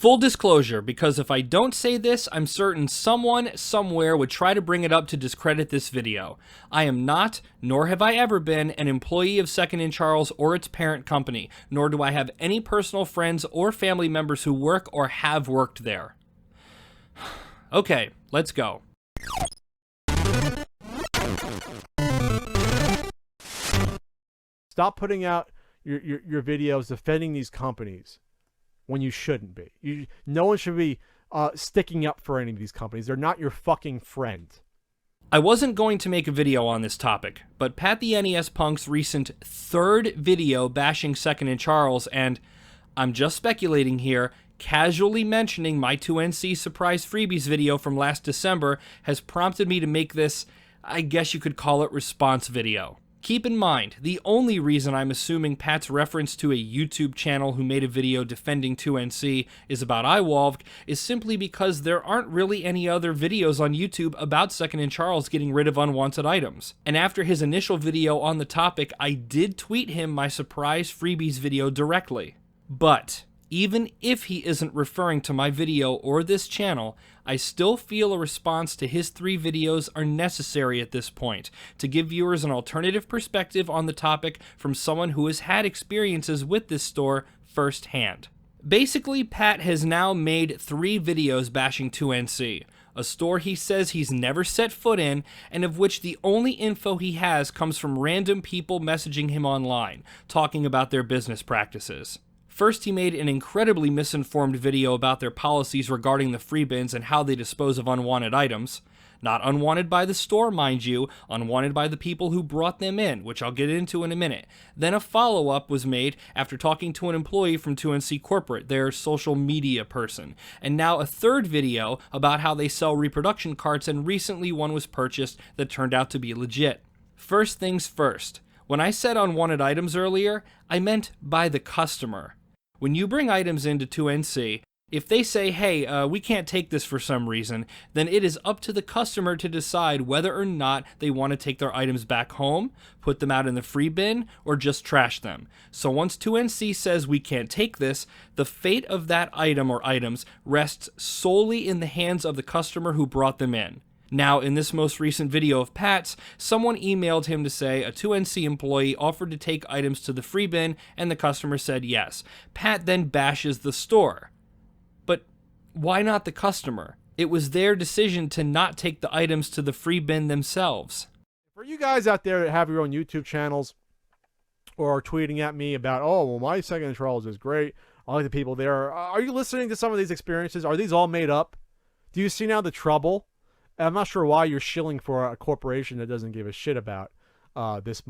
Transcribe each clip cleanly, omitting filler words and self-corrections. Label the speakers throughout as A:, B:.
A: Full disclosure, because if I don't say this, I'm certain someone somewhere would try to bring it up to discredit this video. I am not, nor have I ever been, an employee of Second & Charles or its parent company, nor do I have any personal friends or family members who work or have worked there. Okay, let's go.
B: Stop putting out your videos defending these companies when you shouldn't be. No one should be sticking up for any of these companies. They're not your fucking friend.
A: I wasn't going to make a video on this topic, but Pat the NES Punk's recent third video bashing Second & Charles and, I'm just speculating here, casually mentioning my 2NC surprise freebies video from last December has prompted me to make this, I guess you could call it, response video. Keep in mind, the only reason I'm assuming Pat's reference to a YouTube channel who made a video defending 2NC is about IWALVG is simply because there aren't really any other videos on YouTube about Second & Charles getting rid of unwanted items. And after his initial video on the topic, I did tweet him my surprise freebies video directly. But even if he isn't referring to my video or this channel, I still feel a response to his 3 videos are necessary at this point, to give viewers an alternative perspective on the topic from someone who has had experiences with this store firsthand. Basically, Pat has now made 3 videos bashing 2NC, a store he says he's never set foot in, and of which the only info he has comes from random people messaging him online, talking about their business practices. First, he made an incredibly misinformed video about their policies regarding the free bins and how they dispose of unwanted items. Not unwanted by the store, mind you, unwanted by the people who brought them in, which I'll get into in a minute. Then a follow-up was made after talking to an employee from 2NC Corporate, their social media person. And now a third video about how they sell reproduction carts, and recently one was purchased that turned out to be legit. First things first. When I said unwanted items earlier, I meant by the customer. When you bring items into 2NC, if they say, hey, we can't take this for some reason, then it is up to the customer to decide whether or not they want to take their items back home, put them out in the free bin, or just trash them. So once 2NC says we can't take this, the fate of that item or items rests solely in the hands of the customer who brought them in. Now, in this most recent video of Pat's, someone emailed him to say a 2NC employee offered to take items to the free bin, and the customer said yes. Pat then bashes the store. But why not the customer? It was their decision to not take the items to the free bin themselves.
B: For you guys out there that have your own YouTube channels or are tweeting at me about, oh, well, my Second & Charles is great, I like the people there. Are you listening to some of these experiences? Are these all made up? Do you see now the trouble? I'm not sure why you're shilling for a corporation that doesn't give a shit about this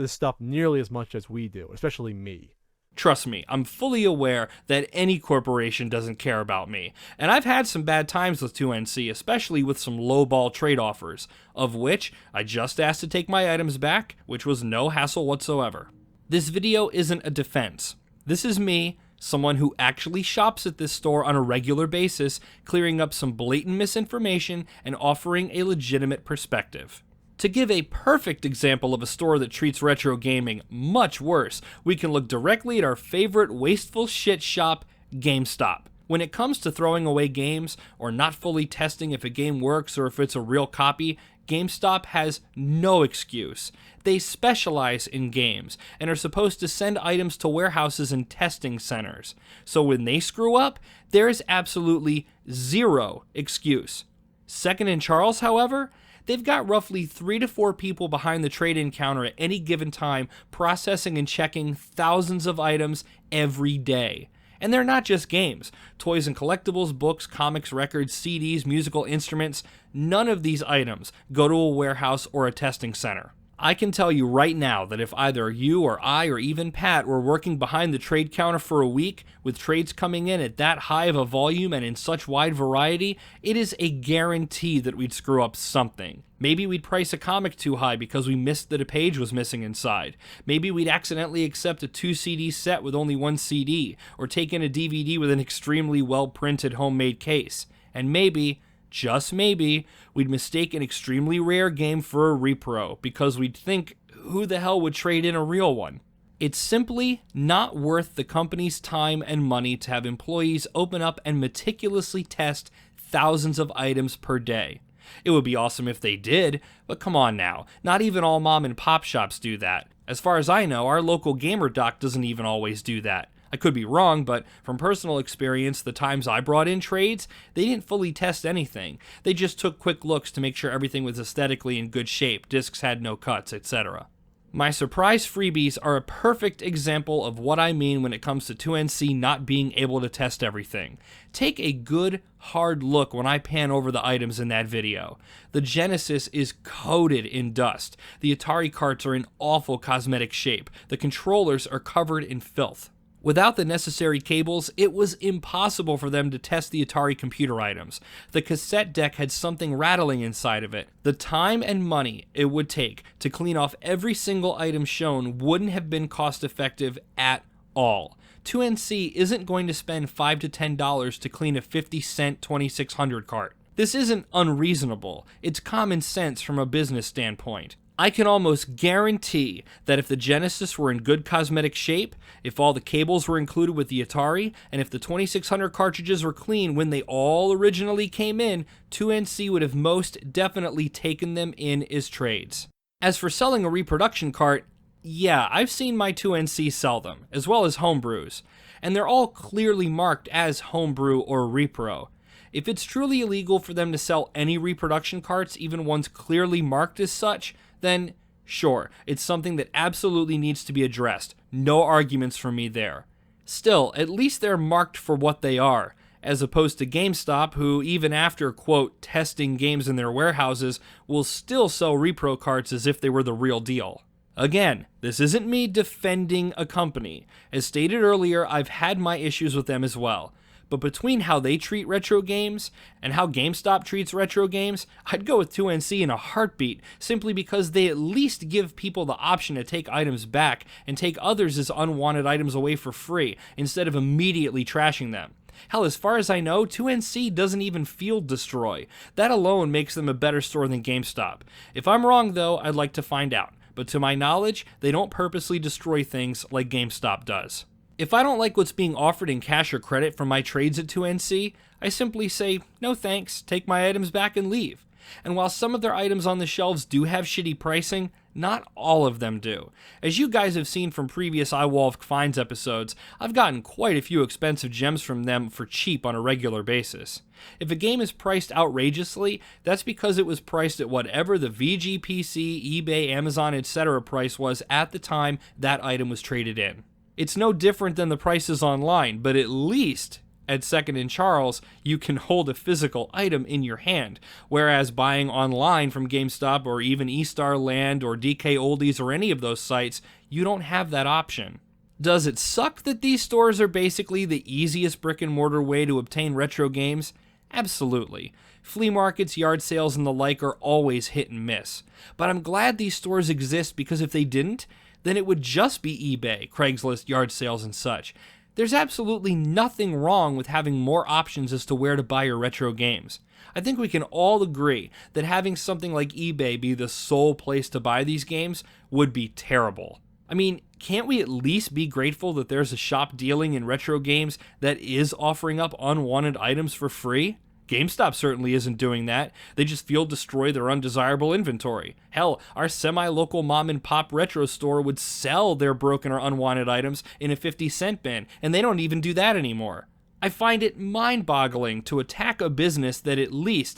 B: stuff nearly as much as we do, especially me.
A: Trust me, I'm fully aware that any corporation doesn't care about me, and I've had some bad times with 2NC, especially with some lowball trade offers, of which I just asked to take my items back, which was no hassle whatsoever. This video isn't a defense. This is me, someone who actually shops at this store on a regular basis, clearing up some blatant misinformation and offering a legitimate perspective. To give a perfect example of a store that treats retro gaming much worse, we can look directly at our favorite wasteful shit shop, GameStop. When it comes to throwing away games, or not fully testing if a game works or if it's a real copy, GameStop has no excuse. They specialize in games, and are supposed to send items to warehouses and testing centers. So when they screw up, there is absolutely zero excuse. Second & Charles, however, they've got roughly 3 to 4 people behind the trade-in counter at any given time, processing and checking thousands of items every day. And they're not just games. Toys and collectibles, books, comics, records, CDs, musical instruments, none of these items go to a warehouse or a testing center. I can tell you right now that if either you or I or even Pat were working behind the trade counter for a week, with trades coming in at that high of a volume and in such wide variety, it is a guarantee that we'd screw up something. Maybe we'd price a comic too high because we missed that a page was missing inside. Maybe we'd accidentally accept a 2 CD set with only 1 CD, or take in a DVD with an extremely well-printed homemade case. And maybe, just maybe, we'd mistake an extremely rare game for a repro because we'd think, who the hell would trade in a real one? It's simply not worth the company's time and money to have employees open up and meticulously test thousands of items per day. It would be awesome if they did, but come on now, not even all mom and pop shops do that. As far as I know, our local gamer doc doesn't even always do that. I could be wrong, but from personal experience, the times I brought in trades, they didn't fully test anything. They just took quick looks to make sure everything was aesthetically in good shape, discs had no cuts, etc. My surprise freebies are a perfect example of what I mean when it comes to 2NC not being able to test everything. Take a good, hard look when I pan over the items in that video. The Genesis is coated in dust. The Atari carts are in awful cosmetic shape. The controllers are covered in filth. Without the necessary cables, it was impossible for them to test the Atari computer items. The cassette deck had something rattling inside of it. The time and money it would take to clean off every single item shown wouldn't have been cost effective at all. 2NC isn't going to spend $5 to $10 to clean a 50-cent 2600 cart. This isn't unreasonable. It's common sense from a business standpoint. I can almost guarantee that if the Genesis were in good cosmetic shape, if all the cables were included with the Atari, and if the 2600 cartridges were clean when they all originally came in, 2NC would have most definitely taken them in as trades. As for selling a reproduction cart, yeah, I've seen my 2NC sell them, as well as homebrews, and they're all clearly marked as homebrew or repro. If it's truly illegal for them to sell any reproduction carts, even ones clearly marked as such, then sure, it's something that absolutely needs to be addressed. No arguments from me there. Still, at least they're marked for what they are, as opposed to GameStop, who even after, quote, testing games in their warehouses, will still sell repro carts as if they were the real deal. Again, this isn't me defending a company. As stated earlier, I've had my issues with them as well. But between how they treat retro games and how GameStop treats retro games, I'd go with 2NC in a heartbeat, simply because they at least give people the option to take items back and take others as unwanted items away for free, instead of immediately trashing them. Hell, as far as I know, 2NC doesn't even field destroy. That alone makes them a better store than GameStop. If I'm wrong though, I'd like to find out. But to my knowledge, they don't purposely destroy things like GameStop does. If I don't like what's being offered in cash or credit from my trades at 2NC, I simply say, no thanks, take my items back and leave. And while some of their items on the shelves do have shitty pricing, not all of them do. As you guys have seen from previous IWALVG Finds episodes, I've gotten quite a few expensive gems from them for cheap on a regular basis. If a game is priced outrageously, that's because it was priced at whatever the VG, PC, eBay, Amazon, etc. price was at the time that item was traded in. It's no different than the prices online, but at least at Second and Charles, you can hold a physical item in your hand, whereas buying online from GameStop or even eStar Land or DK Oldies or any of those sites, you don't have that option. Does it suck that these stores are basically the easiest brick and mortar way to obtain retro games? Absolutely. Flea markets, yard sales, and the like are always hit and miss. But I'm glad these stores exist, because if they didn't, then it would just be eBay, Craigslist, yard sales, and such. There's absolutely nothing wrong with having more options as to where to buy your retro games. I think we can all agree that having something like eBay be the sole place to buy these games would be terrible. I mean, can't we at least be grateful that there's a shop dealing in retro games that is offering up unwanted items for free? GameStop certainly isn't doing that. They just field destroy their undesirable inventory. Hell, our semi-local mom-and-pop retro store would sell their broken or unwanted items in a 50-cent bin, and they don't even do that anymore. I find it mind-boggling to attack a business that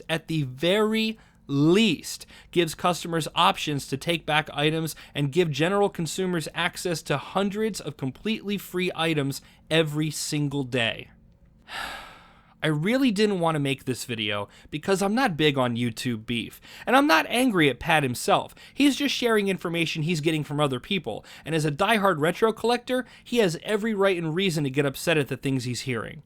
A: at the very least, gives customers options to take back items and give general consumers access to hundreds of completely free items every single day. I really didn't want to make this video because I'm not big on YouTube beef, and I'm not angry at Pat himself. He's just sharing information he's getting from other people, and as a diehard retro collector, he has every right and reason to get upset at the things he's hearing.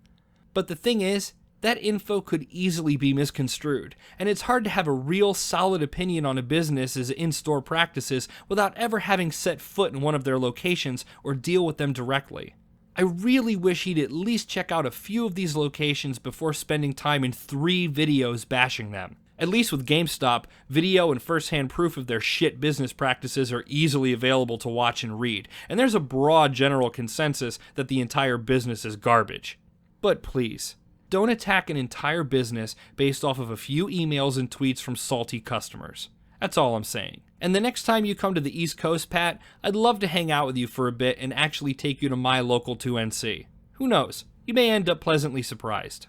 A: But the thing is, that info could easily be misconstrued, and it's hard to have a real solid opinion on a business's in-store practices without ever having set foot in one of their locations or deal with them directly. I really wish he'd at least check out a few of these locations before spending time in 3 videos bashing them. At least with GameStop, video and first-hand proof of their shit business practices are easily available to watch and read, and there's a broad general consensus that the entire business is garbage. But please, don't attack an entire business based off of a few emails and tweets from salty customers. That's all I'm saying. And the next time you come to the East Coast, Pat, I'd love to hang out with you for a bit and actually take you to my local 2NC. Who knows? You may end up pleasantly surprised.